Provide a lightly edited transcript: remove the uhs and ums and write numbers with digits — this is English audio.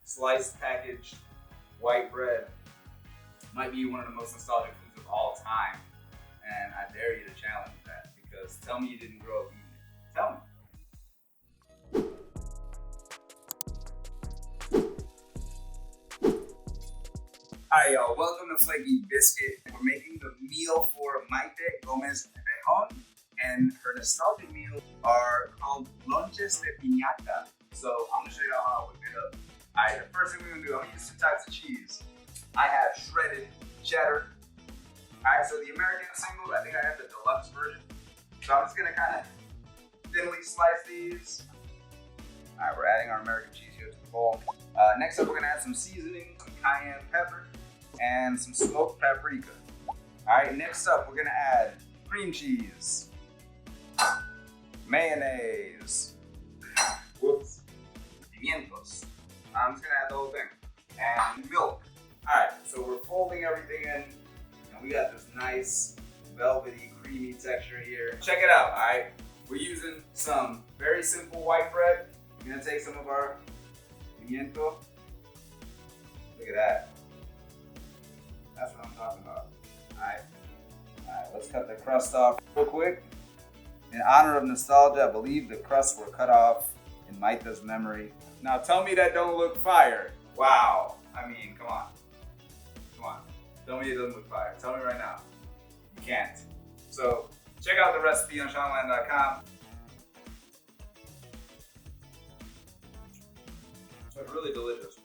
sliced packaged white bread might be one of the most nostalgic foods of all time. And I dare you to challenge that, because tell me you didn't grow up eating it. Tell me. Hi y'all, welcome to Flaky Biscuit. We're making the meal for Maite Gomez-Rejón, and her nostalgic meals are called Lonches de Piñata. So I'm gonna show you how I whip it up. Alright, the first thing we're gonna do, I'm gonna use two types of cheese. I have shredded cheddar. Alright, so the American single, I think I have the deluxe version. So I'm just gonna kind of thinly slice these. Alright, we're adding our American cheese here to the bowl. Next up, we're gonna add some seasoning, some cayenne pepper, and some smoked paprika. Alright, next up, we're gonna add cream cheese, mayonnaise, whoops, pimientos. I'm just gonna add the whole thing, and milk. Alright, so we're folding everything in, and we got this nice velvety, creamy texture here. Check it out, alright? We're using some very simple white bread. We're gonna take some of our pimiento. Look at that. That's what I'm talking about. Alright, let's cut the crust off real quick. In honor of nostalgia, I believe the crusts were cut off in Maite's memory. Now tell me that don't look fire. Wow. I mean, come on. Come on. Tell me it doesn't look fire. Tell me right now. You can't. So check out the recipe on Shondaland.com. It's really delicious.